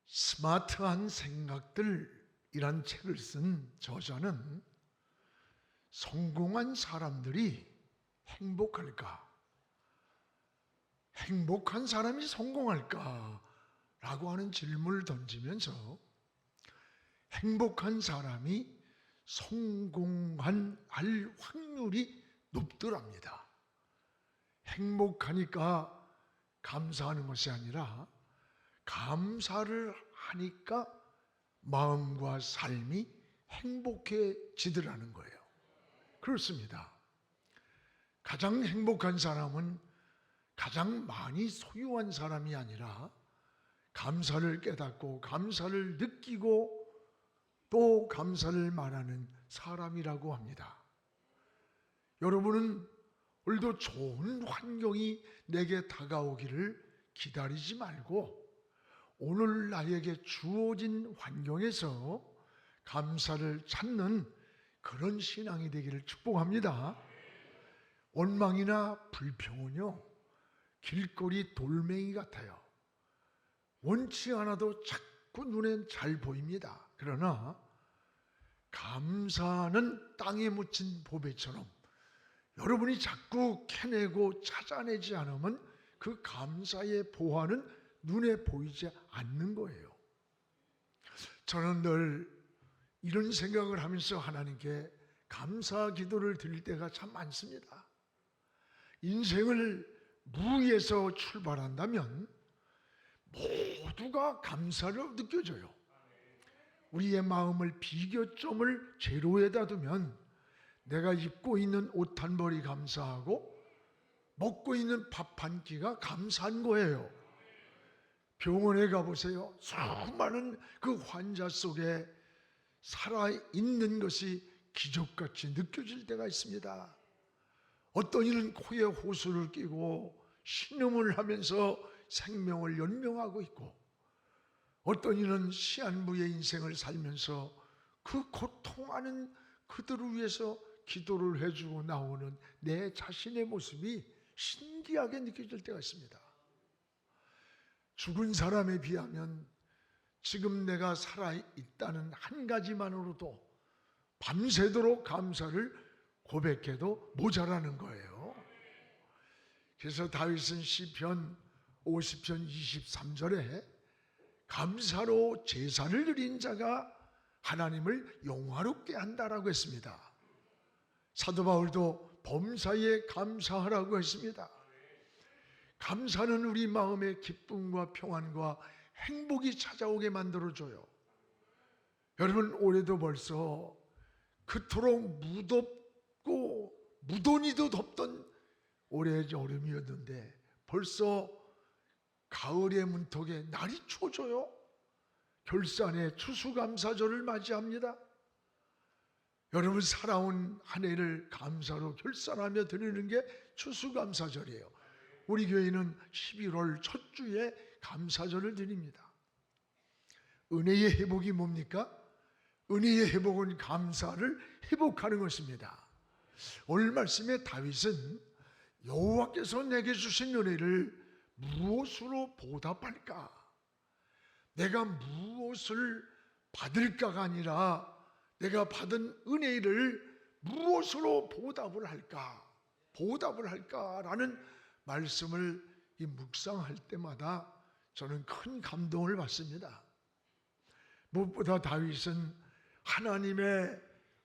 스마트한 생각들이란 책을 쓴 저자는 성공한 사람들이 행복할까? 행복한 사람이 성공할까? 라고 하는 질문을 던지면서 행복한 사람이 성공할 확률이 높더랍니다. 행복하니까 감사하는 것이 아니라 감사를 하니까 마음과 삶이 행복해지더라는 거예요. 그렇습니다. 가장 행복한 사람은 가장 많이 소유한 사람이 아니라 감사를 깨닫고 감사를 느끼고 또 감사를 말하는 사람이라고 합니다. 여러분은 오늘도 좋은 환경이 내게 다가오기를 기다리지 말고 오늘 나에게 주어진 환경에서 감사를 찾는 그런 신앙이 되기를 축복합니다. 원망이나 불평은요, 길거리 돌멩이 같아요. 원치 않아도 자꾸 눈엔 잘 보입니다. 그러나 감사는 땅에 묻힌 보배처럼 여러분이 자꾸 캐내고 찾아내지 않으면 그 감사의 보화는 눈에 보이지 않는 거예요. 저는 늘 이런 생각을 하면서 하나님께 감사 기도를 드릴 때가 참 많습니다. 인생을 무에서 출발한다면 모두가 감사를 느껴져요. 우리의 마음을 비교점을 제로에다 두면 내가 입고 있는 옷 한 벌이 감사하고 먹고 있는 밥 한 끼가 감사한 거예요. 병원에 가보세요. 수많은 그 환자 속에 살아있는 것이 기적같이 느껴질 때가 있습니다. 어떤 이는 코에 호수를 끼고 신음을 하면서 생명을 연명하고 있고, 어떤 이는 시한부의 인생을 살면서 그 고통하는 그들을 위해서 기도를 해주고 나오는 내 자신의 모습이 신기하게 느껴질 때가 있습니다. 죽은 사람에 비하면 지금 내가 살아있다는 한 가지만으로도 밤새도록 감사를 고백해도 모자라는 거예요. 그래서 다윗은 시편 50편 23절에 감사로 제사를 드린 자가 하나님을 영화롭게 한다라고 했습니다. 사도 바울도 범사에 감사하라고 했습니다. 감사는 우리 마음의 기쁨과 평안과 행복이 찾아오게 만들어줘요. 여러분, 올해도 벌써 그토록 무덥고 무더니도 덥던 올해의 여름이었는데 벌써 가을의 문턱에 날이 추워져요. 결산의 추수감사절을 맞이합니다. 여러분, 살아온 한 해를 감사로 결산하며 드리는 게 추수감사절이에요. 우리 교회는 11월 첫 주에 감사절을 드립니다. 은혜의 회복이 뭡니까? 은혜의 회복은 감사를 회복하는 것입니다. 오늘 말씀에 다윗은 여호와께서 내게 주신 은혜를 무엇으로 보답할까? 내가 무엇을 받을까가 아니라 내가 받은 은혜를 무엇으로 보답을 할까라는 말씀을 묵상할 때마다 저는 큰 감동을 받습니다. 무엇보다 다윗은 하나님의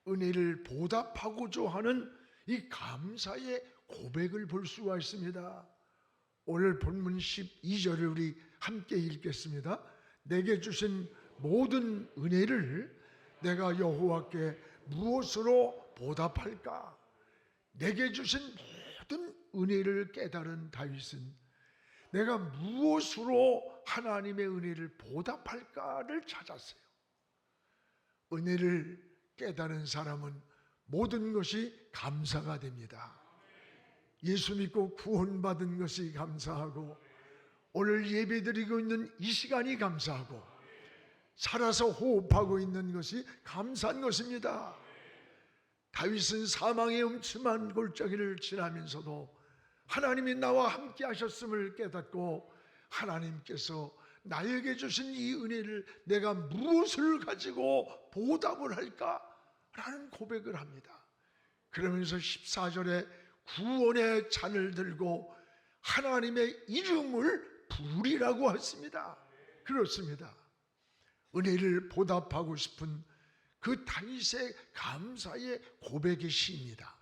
은혜를 보답하고자 하는 이 감사의 고백을 볼 수가 있습니다. 오늘 본문 12절을 우리 함께 읽겠습니다. 내게 주신 모든 은혜를 내가 여호와께 무엇으로 보답할까? 내게 주신 모든 은혜를 깨달은 다윗은 내가 무엇으로 하나님의 은혜를 보답할까를 찾았어요. 은혜를 깨달은 사람은 모든 것이 감사가 됩니다. 예수 믿고 구원받은 것이 감사하고, 오늘 예배드리고 있는 이 시간이 감사하고, 살아서 호흡하고 있는 것이 감사한 것입니다. 다윗은 사망의 음침한 골짜기를 지나면서도 하나님이 나와 함께 하셨음을 깨닫고 하나님께서 나에게 주신 이 은혜를 내가 무엇을 가지고 보답을 할까? 라는 고백을 합니다. 그러면서 14절에 구원의 잔을 들고 하나님의 이름을 부르리라고 했습니다. 그렇습니다. 은혜를 보답하고 싶은 그 다윗의 감사의 고백의 시입니다.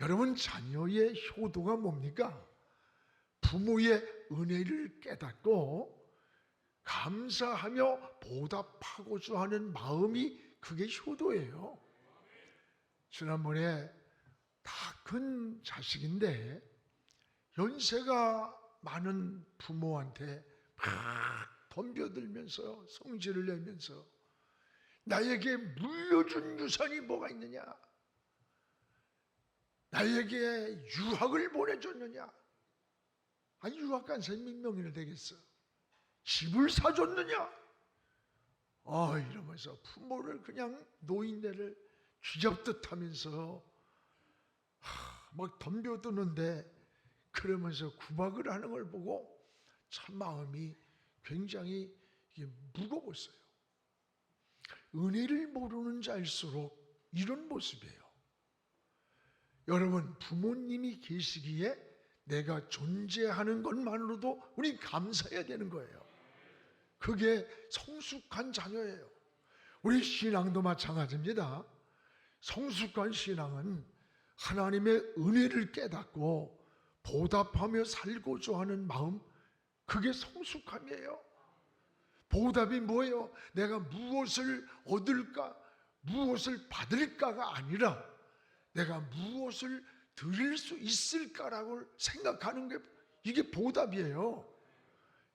여러분, 자녀의 효도가 뭡니까? 부모의 은혜를 깨닫고 감사하며 보답하고자 하는 마음이 그게 효도예요. 지난번에 다 큰 자식인데 연세가 많은 부모한테 막 덤벼들면서 성질을 내면서 나에게 물려준 유산이 뭐가 있느냐? 나에게 유학을 보내줬느냐? 아니, 유학 간 사람이 몇 명이나 되겠어? 집을 사줬느냐? 이러면서 부모를 그냥 노인네를 쥐잡듯 하면서 막 덤벼드는데, 그러면서 구박을 하는 걸 보고 참 마음이 굉장히 무거웠어요. 은혜를 모르는 자일수록 이런 모습이에요. 여러분, 부모님이 계시기에 내가 존재하는 것만으로도 우리 감사해야 되는 거예요. 그게 성숙한 자녀예요. 우리 신앙도 마찬가지입니다. 성숙한 신앙은 하나님의 은혜를 깨닫고 보답하며 살고자 하는 마음, 그게 성숙함이에요. 보답이 뭐예요? 내가 무엇을 얻을까, 무엇을 받을까가 아니라 내가 무엇을 드릴 수 있을까라고 생각하는 게 이게 보답이에요.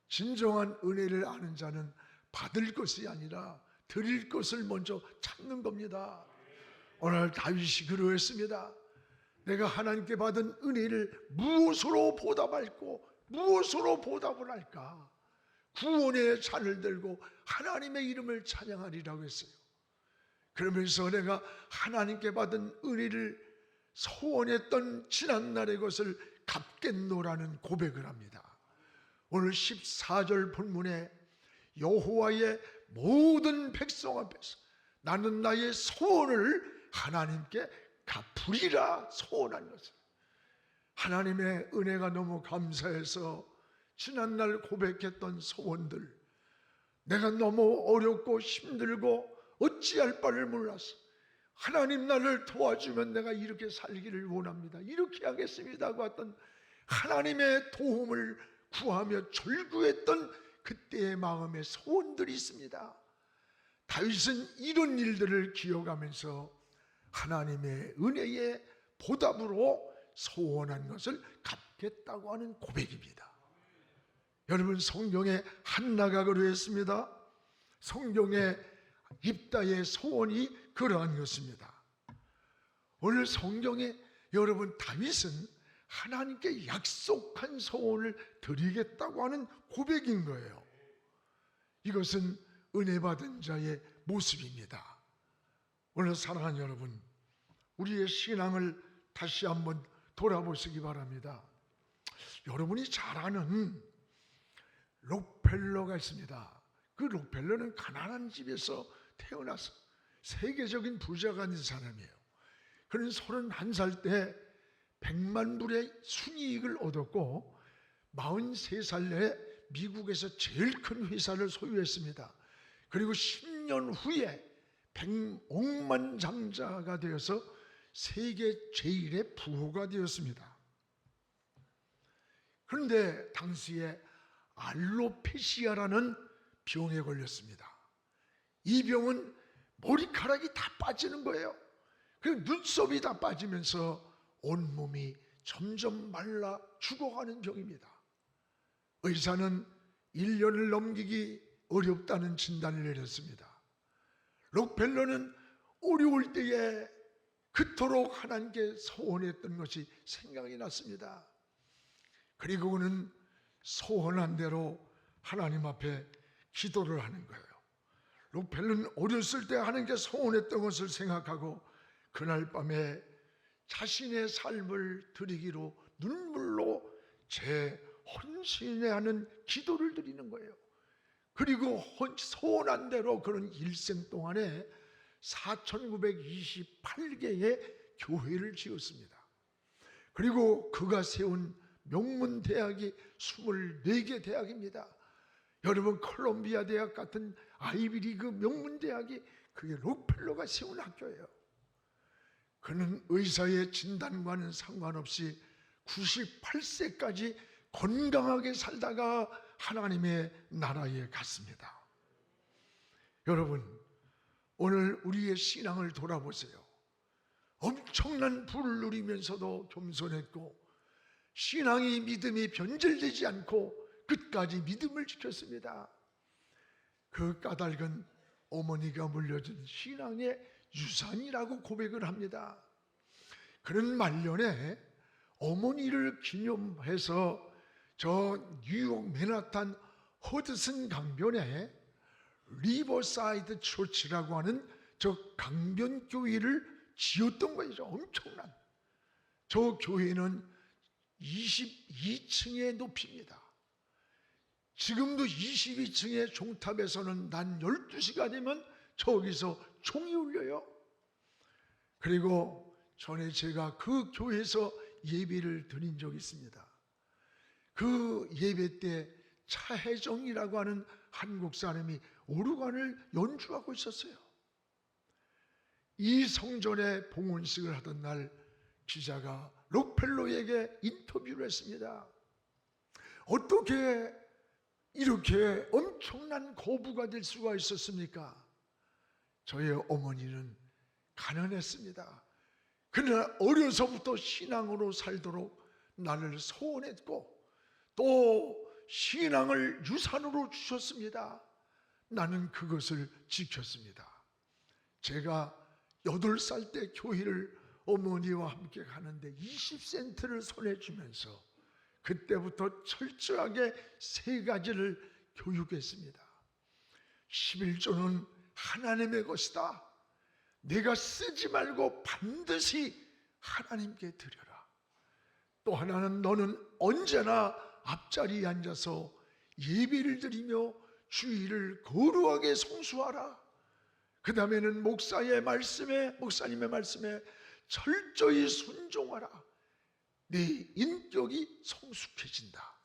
진정한 은혜를 아는 자는 받을 것이 아니라 드릴 것을 먼저 찾는 겁니다. 오늘 다윗이 그러했습니다. 내가 하나님께 받은 은혜를 무엇으로 보답할고 무엇으로 보답을 할까? 구원의 잔을 들고 하나님의 이름을 찬양하리라고 했어요. 그러면서 내가 하나님께 받은 은혜를 소원했던 지난날의 것을 갚겠노라는 고백을 합니다. 오늘 14절 본문에 여호와의 모든 백성 앞에서 나는 나의 소원을 하나님께 갚으리라 소원한 것을, 하나님의 은혜가 너무 감사해서 지난날 고백했던 소원들, 내가 너무 어렵고 힘들고 어찌할 바를 몰라서 하나님 나를 도와주면 내가 이렇게 살기를 원합니다, 이렇게 하겠습니다 하고 했던 하나님의 도움을 구하며 절구했던 그때의 마음의 소원들이 있습니다. 다윗은 이런 일들을 기억하면서 하나님의 은혜의 보답으로 소원한 것을 갚겠다고 하는 고백입니다. 여러분, 성경에 한나가 그러했습니다. 성경에 입다의 소원이 그러한 것입니다. 오늘 성경에 여러분, 다윗은 하나님께 약속한 소원을 드리겠다고 하는 고백인 거예요. 이것은 은혜 받은 자의 모습입니다. 오늘 사랑하는 여러분, 우리의 신앙을 다시 한번 돌아보시기 바랍니다. 여러분이 잘 아는 록펠러가 있습니다. 그 록펠러는 가난한 집에서 태어나서 세계적인 부자가 된 사람이에요. 그는 31살 때 100만 불의 순이익을億고 43살 내에 미국에서 제일 큰 회사를 소유했습니다. 그리고 10년 후에 백억만장자가 되어서 세계 제1의 부호가 되었습니다. 그런데 당시에 알로페시아라는 병에 걸렸습니다. 이 병은 머리카락이 다 빠지는 거예요. 그리고 눈썹이 다 빠지면서 온몸이 점점 말라 죽어가는 병입니다. 의사는 1년을 넘기기 어렵다는 진단을 내렸습니다. 록펠러는 어려울 때에 그토록 하나님께 소원했던 것이 생각이 났습니다. 그리고 그는 소원한 대로 하나님 앞에 기도를 하는 거예요. 록펠러는 어렸을 때 하나님께 소원했던 것을 생각하고 그날 밤에 자신의 삶을 드리기로 눈물로 제 헌신하는 기도를 드리는 거예요. 그리고 소원한 대로 그런 일생 동안에 4,928개의 교회를 지었습니다. 그리고 그가 세운 명문대학이 24개 대학입니다. 여러분, 콜롬비아 대학 같은 아이비리그 명문대학이 그게 록펠러가 세운 학교예요. 그는 의사의 진단과는 상관없이 98세까지 건강하게 살다가 하나님의 나라에 갔습니다. 여러분, 오늘 우리의 신앙을 돌아보세요. 엄청난 부를 누리면서도 겸손했고, 신앙이 믿음이 변질되지 않고 끝까지 믿음을 지켰습니다. 그 까닭은 어머니가 물려준 신앙의 유산이라고 고백을 합니다. 그는 말년에 어머니를 기념해서 저 뉴욕 맨하탄 허드슨 강변에 리버사이드 처치라고 하는 저 강변교회를 지었던 거죠. 엄청난. 저 교회는 22층의 높이입니다. 지금도 22층의 종탑에서는 난 12시가 되면 저기서 종이 울려요. 그리고 전에 제가 그 교회에서 예배를 드린 적이 있습니다. 그 예배 때 차혜정이라고 하는 한국 사람이 오르간을 연주하고 있었어요. 이 성전에 봉헌식을 하던 날 기자가 록펠러에게 인터뷰를 했습니다. 어떻게 이렇게 엄청난 거부가 될 수가 있었습니까? 저의 어머니는 가난했습니다. 그러나 어려서부터 신앙으로 살도록 나를 소원했고 또 신앙을 유산으로 주셨습니다. 나는 그것을 지켰습니다. 제가 8살 때 교회를 어머니와 함께 가는데 20센트를 손에 쥐면서 그때부터 철저하게 3가지를 교육했습니다. 11조는 하나님의 것이다. 내가 쓰지 말고 반드시 하나님께 드려라. 또 하나는 너는 언제나 앞자리에 앉아서 예배를 드리며 주일을 거룩하게 성수하라. 그 다음에는 목사님의 말씀에 철저히 순종하라. 네 인격이 성숙해진다.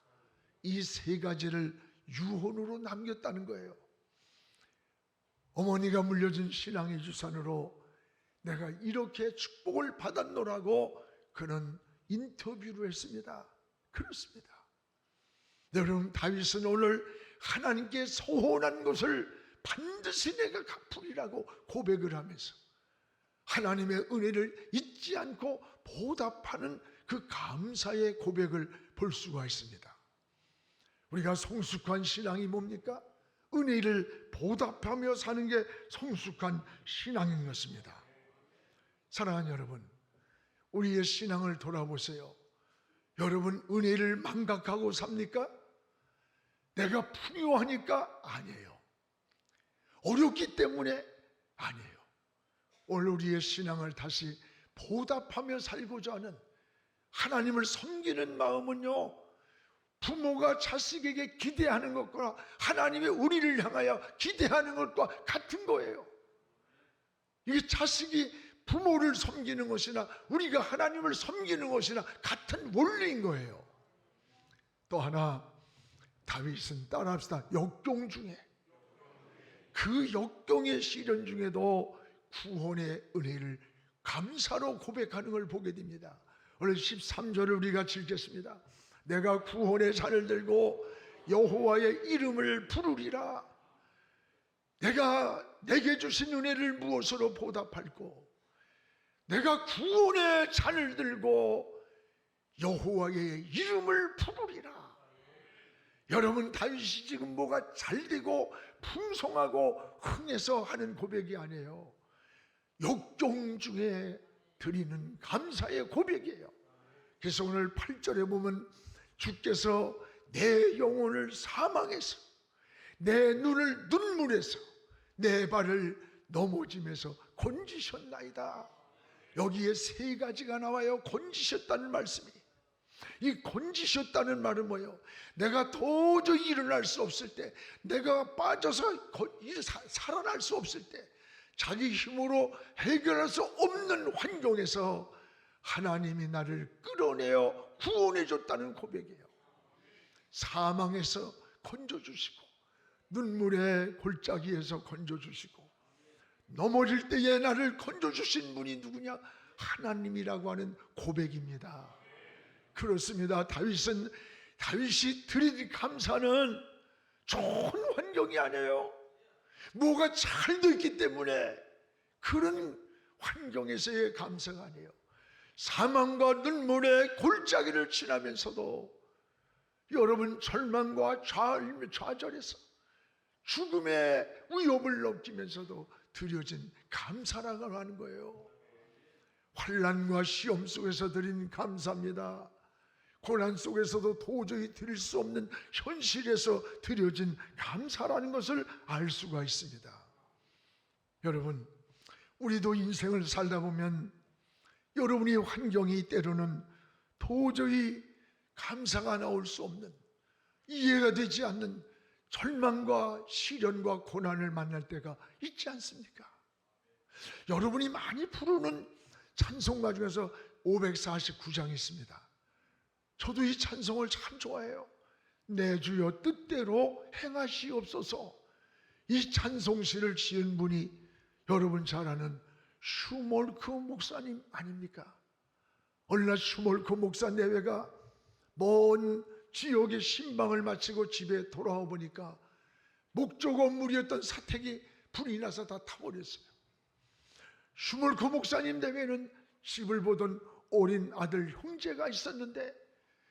이 3가지를 유언으로 남겼다는 거예요. 어머니가 물려준 신앙의 유산으로 내가 이렇게 축복을 받았노라고 그는 인터뷰를 했습니다. 그렇습니다. 여러분, 다윗은 오늘 하나님께 소원한 것을 반드시 내가 갚으리라고 고백을 하면서 하나님의 은혜를 잊지 않고 보답하는 그 감사의 고백을 볼 수가 있습니다. 우리가 성숙한 신앙이 뭡니까? 은혜를 보답하며 사는 게 성숙한 신앙인 것입니다. 사랑하는 여러분, 우리의 신앙을 돌아보세요. 여러분, 은혜를 망각하고 삽니까? 내가 풍요하니까? 아니에요. 어렵기 때문에? 아니에요. 오늘 우리의 신앙을 다시 보답하며 살고자 하는 하나님을 섬기는 마음은요, 부모가 자식에게 기대하는 것과 하나님의 우리를 향하여 기대하는 것과 같은 거예요. 이게 자식이 부모를 섬기는 것이나 우리가 하나님을 섬기는 것이나 같은 원리인 거예요. 또 하나, 다윗은 따라합시다. 역경 중에, 그 역경의 시련 중에도 구원의 은혜를 감사로 고백하는 걸 보게 됩니다. 오늘 13절을 우리가 읽겠습니다. 내가 구원의 잔을 들고 여호와의 이름을 부르리라. 내가 내게 주신 은혜를 무엇으로 보답할꼬? 내가 구원의 잔을 들고 여호와의 이름을 부르리라. 여러분, 다윗이 지금 뭐가 잘 되고 풍성하고 흥해서 하는 고백이 아니에요. 역경 중에 드리는 감사의 고백이에요. 그래서 오늘 8절에 보면 주께서 내 영혼을 사망에서, 내 눈을 눈물에서, 내 발을 넘어짐에서 건지셨나이다. 여기에 3가지가 나와요. 건지셨다는 말씀이. 이 건지셨다는 말은 뭐예요? 내가 도저히 일어날 수 없을 때, 내가 빠져서 살아날 수 없을 때, 자기 힘으로 해결할 수 없는 환경에서 하나님이 나를 끌어내어 구원해 줬다는 고백이에요. 사망에서 건져주시고, 눈물의 골짜기에서 건져주시고, 넘어질 때에 나를 건져주신 분이 누구냐? 하나님이라고 하는 고백입니다. 그렇습니다. 다윗이 드린 감사는 좋은 환경이 아니에요. 뭐가 잘 됐기 때문에 그런 환경에서의 감사가 아니에요. 사망과 눈물의 골짜기를 지나면서도 여러분 절망과 좌절에서 죽음의 위협을 넘기면서도 드려진 감사라고 하는 거예요. 환난과 시험 속에서 드린 감사입니다. 고난 속에서도 도저히 드릴 수 없는 현실에서 드려진 감사라는 것을 알 수가 있습니다. 여러분, 우리도 인생을 살다 보면 여러분의 환경이 때로는 도저히 감사가 나올 수 없는, 이해가 되지 않는 절망과 시련과 고난을 만날 때가 있지 않습니까? 여러분이 많이 부르는 찬송가 중에서 549장이 있습니다. 저도 이 찬송을 참 좋아해요. 내 주여 뜻대로 행하시옵소서. 이 찬송시를 지은 분이 여러분 잘 아는 슈몰크 목사님 아닙니까? 어느 날 슈몰크 목사 내외가 먼 지역의 신방을 마치고 집에 돌아와 보니까 목조 건물이었던 사택이 불이 나서 다 타버렸어요. 슈몰크 목사님 내외는 집을 보던 어린 아들 형제가 있었는데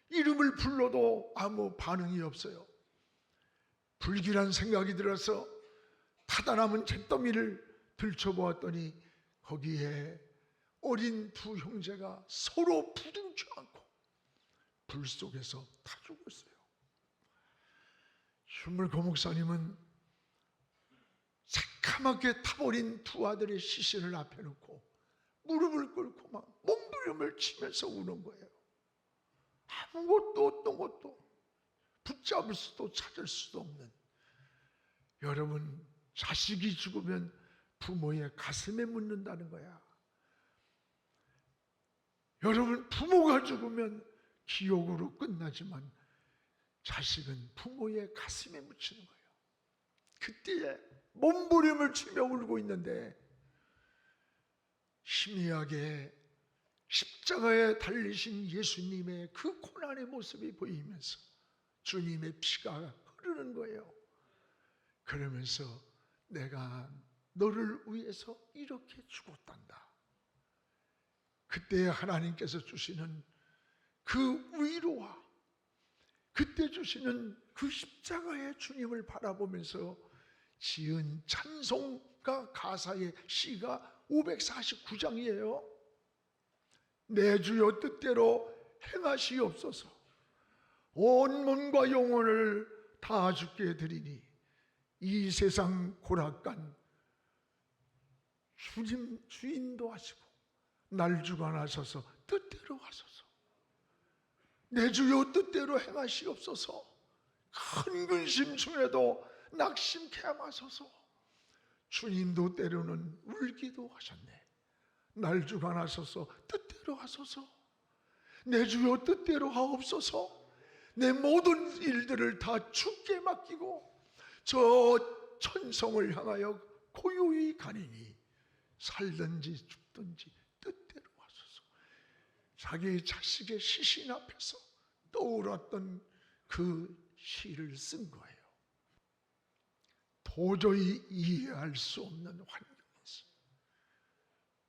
이름을 불러도 아무 반응이 없어요. 불길한 생각이 들어서 타다남은 잿더미를 들춰보았더니 거기에 어린 두 형제가 서로 부둥켜 안고 불 속에서 다 죽었어요. 슈몰크 목사님은 새카맣게 타버린 두 아들의 시신을 앞에 놓고 무릎을 꿇고 막 몸부림을 치면서 우는 거예요. 아무것도 어떤 것도 붙잡을 수도 찾을 수도 없는. 여러분, 자식이 죽으면 부모의 가슴에 묻는다는 거야. 여러분, 부모가 죽으면 기억으로 끝나지만 자식은 부모의 가슴에 묻히는 거예요. 그때에 몸부림을 치며 울고 있는데 희미하게 십자가에 달리신 예수님의 그 고난의 모습이 보이면서 주님의 피가 흐르는 거예요. 그러면서 내가 너를 위해서 이렇게 죽었단다. 그때 하나님께서 주시는 그 위로와 그때 주시는 그 십자가의 주님을 바라보면서 지은 찬송가 가사의 시가 549장이에요. 내 주여 뜻대로 행하시옵소서. 온 몸과 영혼을 다 주께 드리니 이 세상 고락간 주인도 하시고 날 주관하셔서 뜻대로 하소서. 내 주여 뜻대로 행하시옵소서. 큰 근심 중에도 낙심케 하소서. 주님도 때로는 울기도 하셨네. 날 주관하소서. 뜻대로 하소서. 내 주여 뜻대로 하옵소서. 내 모든 일들을 다 주께 맡기고 저 천성을 향하여 고요히 가니니 살든지 죽든지 뜻대로 하소서. 자기 자식의 시신 앞에서 떠올랐던 그 시를 쓴 거예요. 도저히 이해할 수 없는 환경에서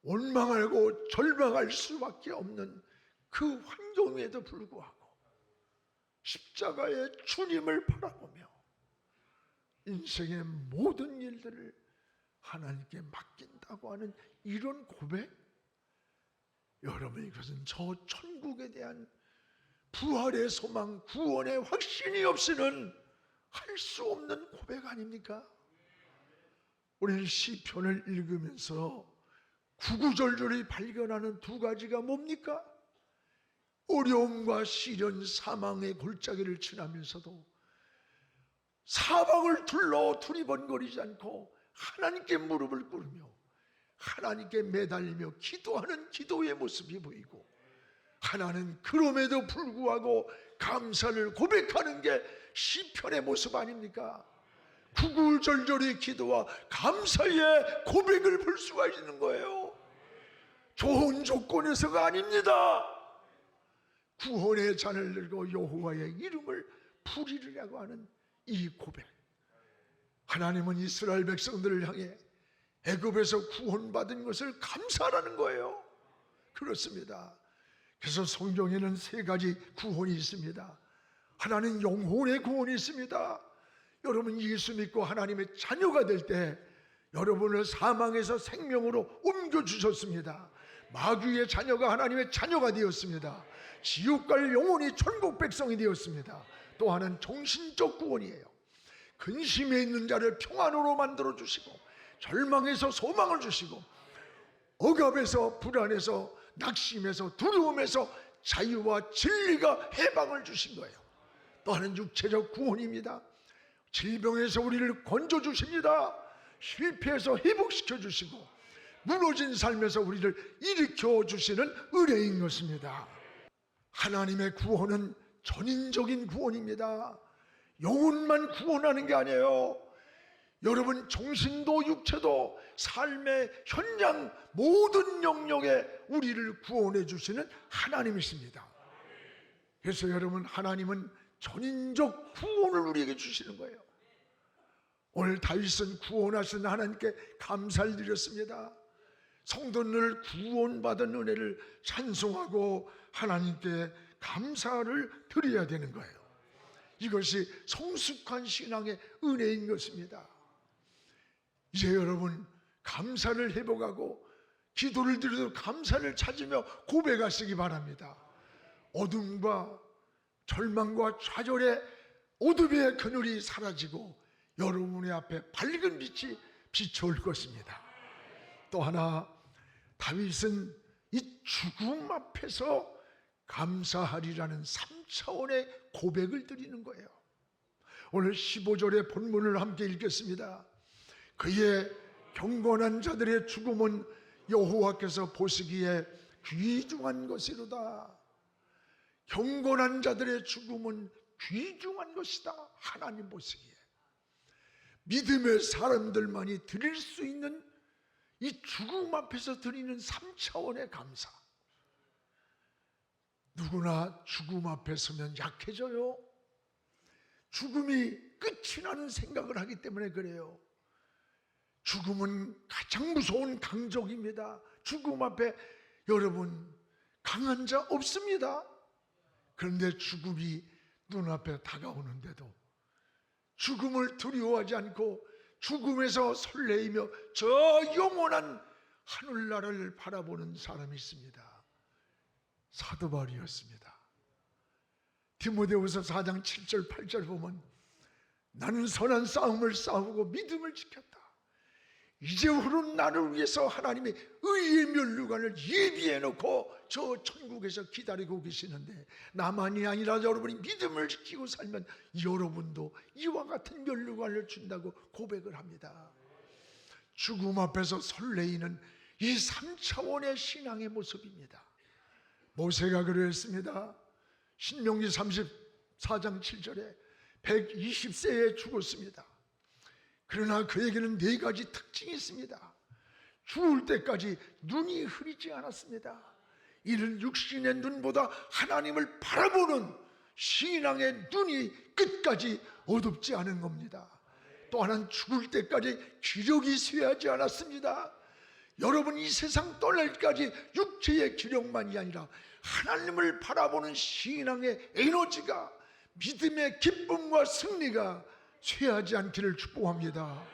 원망하고 절망할 수밖에 없는 그 환경에도 불구하고 십자가의 주님을 바라보며 인생의 모든 일들을 하나님께 맡긴다고 하는 이런 고백, 여러분, 이것은 저 천국에 대한 부활의 소망, 구원의 확신이 없이는 할 수 없는 고백 아닙니까? 우리는 시편을 읽으면서 구구절절히 발견하는 두 가지가 뭡니까? 어려움과 시련, 사망의 골짜기를 지나면서도 사방을 둘러 두리번거리지 않고 하나님께 무릎을 꿇으며 하나님께 매달리며 기도하는 기도의 모습이 보이고, 하나는 그럼에도 불구하고 감사를 고백하는 게 시편의 모습 아닙니까? 구구절절의 기도와 감사의 고백을 볼 수가 있는 거예요. 좋은 조건에서가 아닙니다. 구원의 잔을 들고 여호와의 이름을 부르리라고 하는 이 고백. 하나님은 이스라엘 백성들을 향해 애굽에서 구원받은 것을 감사하라는 거예요. 그렇습니다. 그래서 성경에는 세 가지 구원이 있습니다. 하나는 영혼의 구원이 있습니다. 여러분 예수 믿고 하나님의 자녀가 될 때 여러분을 사망에서 생명으로 옮겨주셨습니다. 마귀의 자녀가 하나님의 자녀가 되었습니다. 지옥 갈 영혼이 천국 백성이 되었습니다. 또 하나는 정신적 구원이에요. 근심에 있는 자를 평안으로 만들어 주시고, 절망에서 소망을 주시고, 억압에서 불안에서 낙심에서 두려움에서 자유와 진리가 해방을 주신 거예요. 또 하나는 육체적 구원입니다. 질병에서 우리를 건져 주십니다. 실패해서 회복시켜 주시고, 무너진 삶에서 우리를 일으켜 주시는 은혜인 것입니다. 하나님의 구원은 전인적인 구원입니다. 영혼만 구원하는 게 아니에요. 여러분 정신도 육체도 삶의 현장 모든 영역에 우리를 구원해 주시는 하나님이십니다. 그래서 여러분, 하나님은 전인적 구원을 우리에게 주시는 거예요. 오늘 다윗은 구원하신 하나님께 감사를 드렸습니다. 성도는 구원받은 은혜를 찬송하고 하나님께 감사를 드려야 되는 거예요. 이것이 성숙한 신앙의 은혜인 것입니다. 이제 여러분 감사를 회복하고 기도를 드려도 감사를 찾으며 고백하시기 바랍니다. 어둠과 절망과 좌절의 어둠의 그늘이 사라지고 여러분의 앞에 밝은 빛이 비춰올 것입니다. 또 하나, 다윗은 이 죽음 앞에서 감사하리라는 3차원의 고백을 드리는 거예요. 오늘 15절의 본문을 함께 읽겠습니다. 그의 경건한 자들의 죽음은 여호와께서 보시기에 귀중한 것이로다. 경건한 자들의 죽음은 귀중한 것이다. 하나님 보시기에. 믿음의 사람들만이 드릴 수 있는 이 죽음 앞에서 드리는 3차원의 감사. 누구나 죽음 앞에 서면 약해져요. 죽음이 끝이 나는 생각을 하기 때문에 그래요. 죽음은 가장 무서운 강적입니다. 죽음 앞에 여러분 강한 자 없습니다. 그런데 죽음이 눈앞에 다가오는데도 죽음을 두려워하지 않고 죽음에서 설레이며 저 영원한 하늘나라를 바라보는 사람이 있습니다. 사도 바울이었습니다. 디모데후서 4장 7절 8절 보면 나는 선한 싸움을 싸우고 믿음을 지켰다. 이제후로 나를 위해서 하나님이 의의 면류관을 예비해 놓고 저 천국에서 기다리고 계시는데, 나만이 아니라 여러분이 믿음을 지키고 살면 여러분도 이와 같은 면류관을 준다고 고백을 합니다. 죽음 앞에서 설레이는 이 3차원의 신앙의 모습입니다. 모세가 그랬습니다. 신명기 34장 7절에 120세에 죽었습니다. 그러나 그에게는 4가지 특징이 있습니다. 죽을 때까지 눈이 흐리지 않았습니다. 이는 육신의 눈보다 하나님을 바라보는 신앙의 눈이 끝까지 어둡지 않은 겁니다. 또 하나는 죽을 때까지 기력이 쇠하지 않았습니다. 여러분 이 세상 떠날 때까지 육체의 기력만이 아니라 하나님을 바라보는 신앙의 에너지가, 믿음의 기쁨과 승리가 쇠하지 않기를 축복합니다.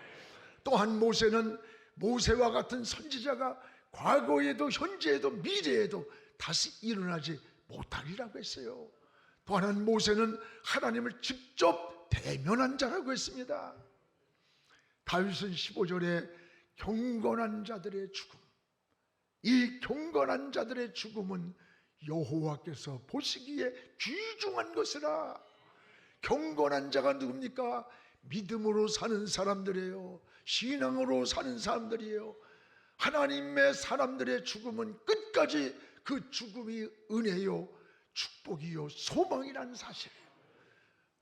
또한 모세는 모세와 같은 선지자가 과거에도 현재에도 미래에도 다시 일어나지 못하리라고 했어요. 또 하나는 모세는 하나님을 직접 대면한 자라고 했습니다. 다윗은 15절에 경건한 자들의 죽음, 이 경건한 자들의 죽음은 여호와께서 보시기에 귀중한 것이라. 경건한 자가 누굽니까? 믿음으로 사는 사람들이에요. 신앙으로 사는 사람들이에요. 하나님의 사람들의 죽음은 끝까지 그 죽음이 은혜요, 축복이요, 소망이라는 사실이에요.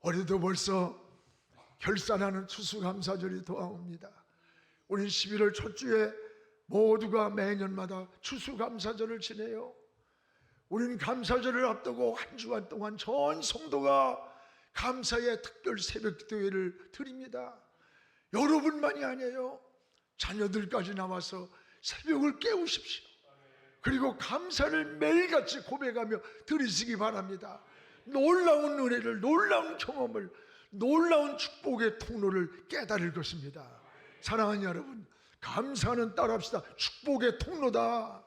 올해도 벌써 결산하는 추수감사절이 다가옵니다. 우리 11월 첫 주에 모두가 매년마다 추수감사절을 지내요. 우리는 감사절을 앞두고 한 주간 동안 전 성도가 감사의 특별 새벽 기도회를 드립니다. 여러분만이 아니에요. 자녀들까지 나와서 새벽을 깨우십시오. 그리고 감사를 매일같이 고백하며 드리시기 바랍니다. 놀라운 은혜를, 놀라운 경험을, 놀라운 축복의 통로를 깨달을 것입니다. 사랑하는 여러분, 감사는 따라합시다. 축복의 통로다.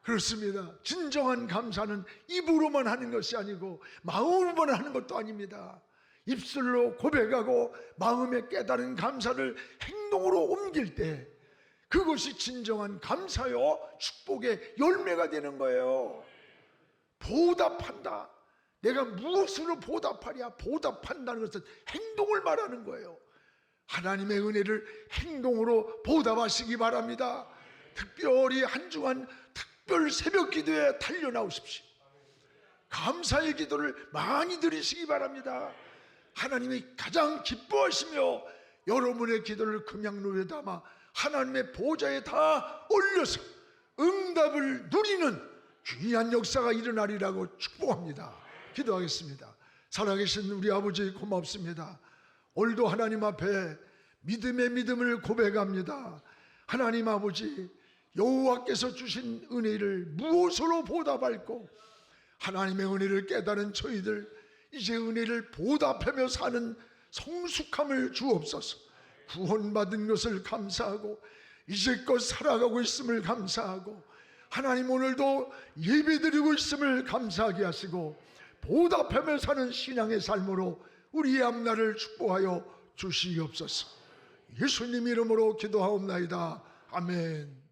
그렇습니다. 진정한 감사는 입으로만 하는 것이 아니고 마음으로만 하는 것도 아닙니다. 입술로 고백하고 마음에 깨달은 감사를 행동으로 옮길 때 그것이 진정한 감사요, 축복의 열매가 되는 거예요. 보답한다. 내가 무엇으로 보답하랴? 보답한다는 것은 행동을 말하는 거예요. 하나님의 은혜를 행동으로 보답하시기 바랍니다. 특별히 한 주간 특별 새벽 기도에 달려나오십시오. 감사의 기도를 많이 드리시기 바랍니다. 하나님이 가장 기뻐하시며 여러분의 기도를 금양로에 담아 하나님의 보좌에 다 올려서 응답을 누리는 귀한 역사가 일어나리라고 축복합니다. 기도하겠습니다. 살아계신 우리 아버지 고맙습니다. 오늘도 하나님 앞에 믿음의 믿음을 고백합니다. 하나님 아버지, 여호와께서 주신 은혜를 무엇으로 보답할고 하나님의 은혜를 깨달은 저희들 이제 은혜를 보답하며 사는 성숙함을 주옵소서. 구원받은 것을 감사하고 이제껏 살아가고 있음을 감사하고 하나님 오늘도 예배드리고 있음을 감사하게 하시고 보답하며 사는 신앙의 삶으로 우리의 앞날을 축복하여 주시옵소서. 예수님 이름으로 기도하옵나이다. 아멘.